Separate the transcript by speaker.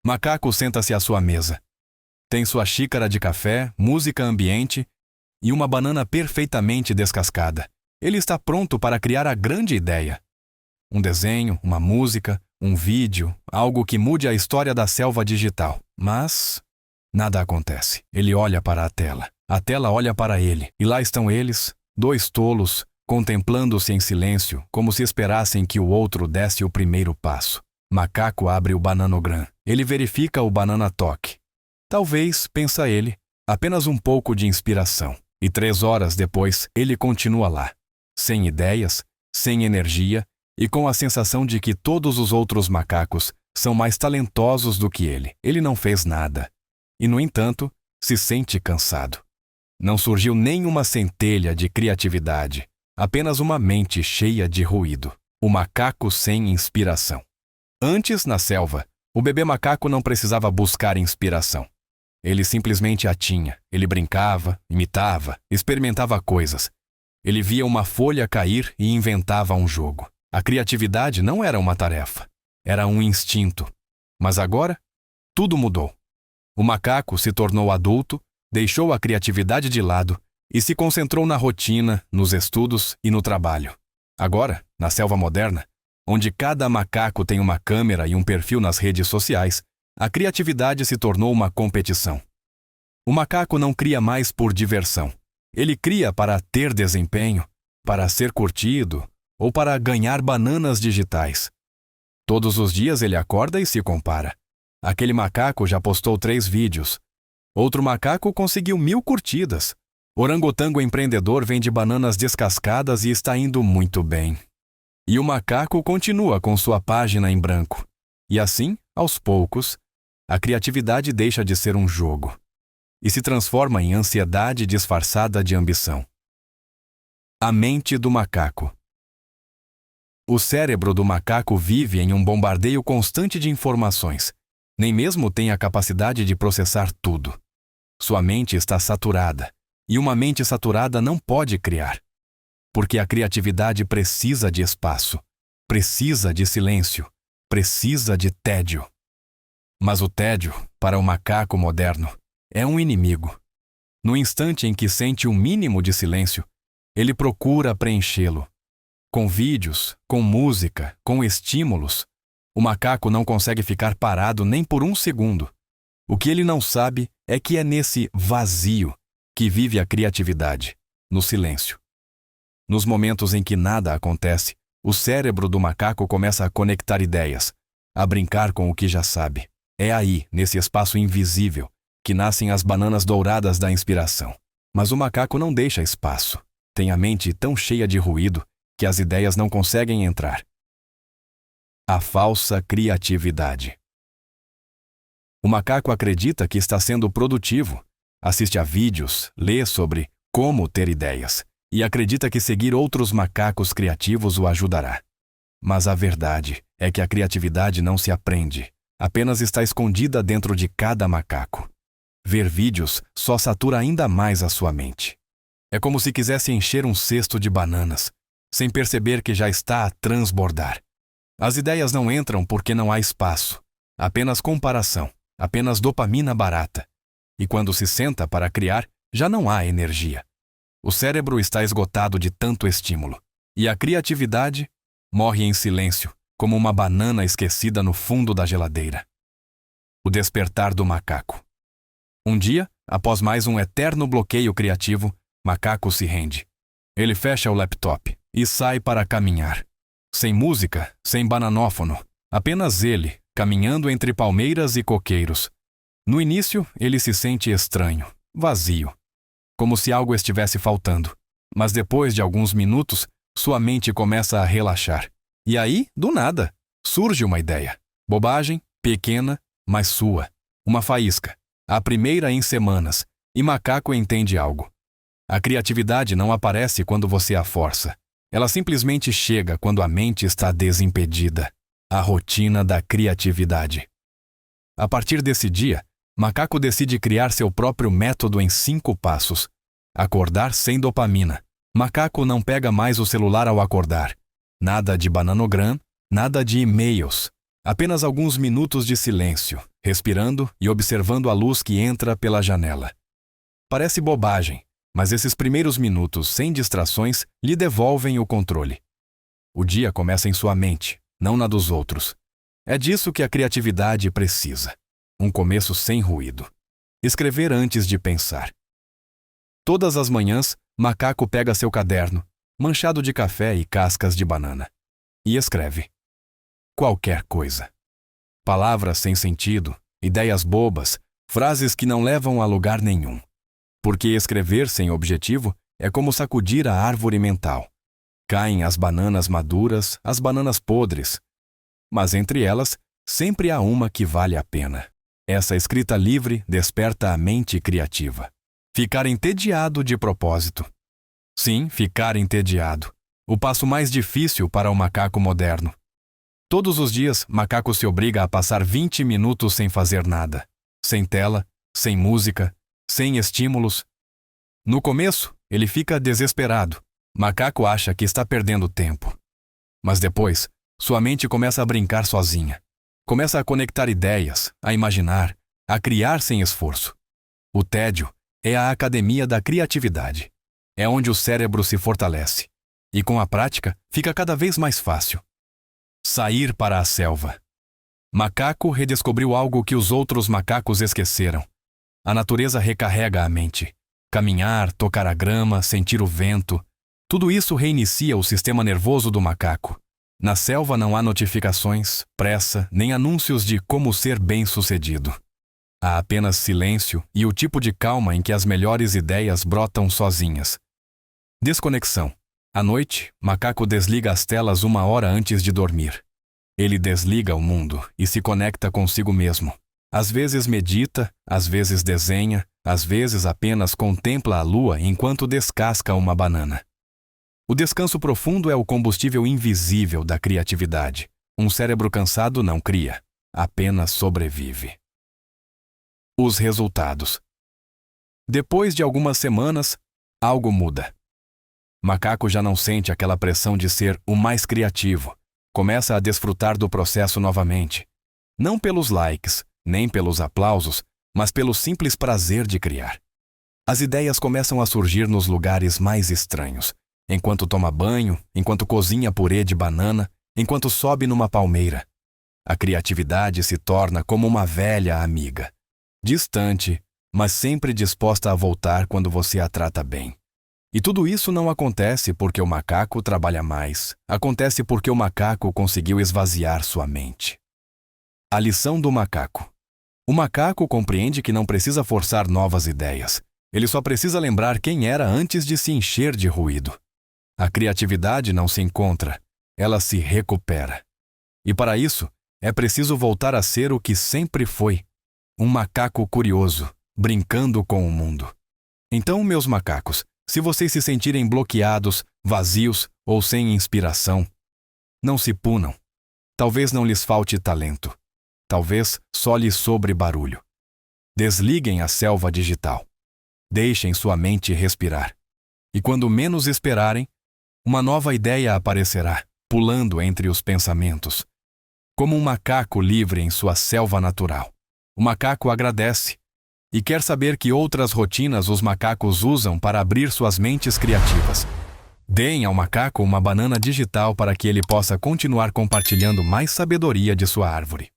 Speaker 1: Macaco senta-se à sua mesa. Tem sua xícara de café, música ambiente e uma banana perfeitamente descascada. Ele está pronto para criar a grande ideia. Um desenho, uma música, um vídeo, algo que mude a história da selva digital. Mas nada acontece. Ele olha para a tela olha para ele, e lá estão eles, dois tolos, contemplando-se em silêncio, como se esperassem que o outro desse o primeiro passo. Macaco abre o Bananogram. Ele verifica o Banana Talk. Talvez, pensa ele, apenas um pouco de inspiração. E 3 horas depois, ele continua lá, sem ideias, sem energia e com a sensação de que todos os outros macacos são mais talentosos do que ele. Ele não fez nada. E, no entanto, se sente cansado. Não surgiu nenhuma centelha de criatividade, apenas uma mente cheia de ruído. O macaco sem inspiração. Antes, na selva, o bebê macaco não precisava buscar inspiração. Ele simplesmente a tinha. Ele brincava, imitava, experimentava coisas. Ele via uma folha cair e inventava um jogo. A criatividade não era uma tarefa, era um instinto. Mas agora, tudo mudou. O macaco se tornou adulto, deixou a criatividade de lado e se concentrou na rotina, nos estudos e no trabalho. Agora, na selva moderna, onde cada macaco tem uma câmera e um perfil nas redes sociais, a criatividade se tornou uma competição. O macaco não cria mais por diversão. Ele cria para ter desempenho, para ser curtido ou para ganhar bananas digitais. Todos os dias ele acorda e se compara. Aquele macaco já postou 3 vídeos. Outro macaco conseguiu 1000 curtidas. Orangotango empreendedor vende bananas descascadas e está indo muito bem. E o macaco continua com sua página em branco. E assim, aos poucos, a criatividade deixa de ser um jogo e se transforma em ansiedade disfarçada de ambição. A mente do macaco. O cérebro do macaco vive em um bombardeio constante de informações. Nem mesmo tem a capacidade de processar tudo. Sua mente está saturada, e uma mente saturada não pode criar. Porque a criatividade precisa de espaço, precisa de silêncio, precisa de tédio. Mas o tédio, para o macaco moderno, é um inimigo. No instante em que sente o mínimo de silêncio, ele procura preenchê-lo. Com vídeos, com música, com estímulos, o macaco não consegue ficar parado nem por um segundo. O que ele não sabe é que é nesse vazio que vive a criatividade, no silêncio. Nos momentos em que nada acontece, o cérebro do macaco começa a conectar ideias, a brincar com o que já sabe. É aí, nesse espaço invisível, que nascem as bananas douradas da inspiração. Mas o macaco não deixa espaço. Tem a mente tão cheia de ruído que as ideias não conseguem entrar. A falsa criatividade. O macaco acredita que está sendo produtivo, assiste a vídeos, lê sobre como ter ideias e acredita que seguir outros macacos criativos o ajudará. Mas a verdade é que a criatividade não se aprende, apenas está escondida dentro de cada macaco. Ver vídeos só satura ainda mais a sua mente. É como se quisesse encher um cesto de bananas, sem perceber que já está a transbordar. As ideias não entram porque não há espaço, apenas comparação, apenas dopamina barata. E quando se senta para criar, já não há energia. O cérebro está esgotado de tanto estímulo. E a criatividade morre em silêncio, como uma banana esquecida no fundo da geladeira. O despertar do macaco. Um dia, após mais um eterno bloqueio criativo, Macaco se rende. Ele fecha o laptop e sai para caminhar. Sem música, sem bananófono, apenas ele, caminhando entre palmeiras e coqueiros. No início, ele se sente estranho, vazio, como se algo estivesse faltando. Mas depois de alguns minutos, sua mente começa a relaxar. E aí, do nada, surge uma ideia. Bobagem, pequena, mas sua. Uma faísca. A primeira em semanas. E Macaco entende algo. A criatividade não aparece quando você a força. Ela simplesmente chega quando a mente está desimpedida. A rotina da criatividade. A partir desse dia, Macaco decide criar seu próprio método em 5 passos. Acordar sem dopamina. Macaco não pega mais o celular ao acordar. Nada de bananogram, nada de e-mails. Apenas alguns minutos de silêncio, respirando e observando a luz que entra pela janela. Parece bobagem, mas esses primeiros minutos sem distrações lhe devolvem o controle. O dia começa em sua mente, não na dos outros. É disso que a criatividade precisa. Um começo sem ruído. Escrever antes de pensar. Todas as manhãs, Macaco pega seu caderno, manchado de café e cascas de banana, e escreve. Qualquer coisa. Palavras sem sentido, ideias bobas, frases que não levam a lugar nenhum. Porque escrever sem objetivo é como sacudir a árvore mental. Caem as bananas maduras, as bananas podres. Mas entre elas, sempre há uma que vale a pena. Essa escrita livre desperta a mente criativa. Ficar entediado de propósito. Sim, ficar entediado. O passo mais difícil para o macaco moderno. Todos os dias, Macaco se obriga a passar 20 minutos sem fazer nada. Sem tela, sem música, sem estímulos. No começo, ele fica desesperado. Macaco acha que está perdendo tempo. Mas depois, sua mente começa a brincar sozinha. Começa a conectar ideias, a imaginar, a criar sem esforço. O tédio é a academia da criatividade. É onde o cérebro se fortalece. E com a prática, fica cada vez mais fácil. Sair para a selva. Macaco redescobriu algo que os outros macacos esqueceram. A natureza recarrega a mente. Caminhar, tocar a grama, sentir o vento. Tudo isso reinicia o sistema nervoso do macaco. Na selva não há notificações, pressa, nem anúncios de como ser bem-sucedido. Há apenas silêncio e o tipo de calma em que as melhores ideias brotam sozinhas. Desconexão. À noite, Macaco desliga as telas 1 hora antes de dormir. Ele desliga o mundo e se conecta consigo mesmo. Às vezes medita, às vezes desenha, às vezes apenas contempla a lua enquanto descasca uma banana. O descanso profundo é o combustível invisível da criatividade. Um cérebro cansado não cria, apenas sobrevive. Os resultados. Depois de algumas semanas, algo muda. Macaco já não sente aquela pressão de ser o mais criativo. Começa a desfrutar do processo novamente. Não pelos likes, nem pelos aplausos, mas pelo simples prazer de criar. As ideias começam a surgir nos lugares mais estranhos. Enquanto toma banho, enquanto cozinha purê de banana, enquanto sobe numa palmeira. A criatividade se torna como uma velha amiga. Distante, mas sempre disposta a voltar quando você a trata bem. E tudo isso não acontece porque o macaco trabalha mais. Acontece porque o macaco conseguiu esvaziar sua mente. A lição do macaco. O macaco compreende que não precisa forçar novas ideias. Ele só precisa lembrar quem era antes de se encher de ruído. A criatividade não se encontra, ela se recupera. E para isso, é preciso voltar a ser o que sempre foi. Um macaco curioso, brincando com o mundo. Então, meus macacos, se vocês se sentirem bloqueados, vazios ou sem inspiração, não se punam. Talvez não lhes falte talento. Talvez só lhes sobre barulho. Desliguem a selva digital. Deixem sua mente respirar. E quando menos esperarem, uma nova ideia aparecerá, pulando entre os pensamentos. Como um macaco livre em sua selva natural. O macaco agradece e quer saber que outras rotinas os macacos usam para abrir suas mentes criativas. Deem ao macaco uma banana digital para que ele possa continuar compartilhando mais sabedoria de sua árvore.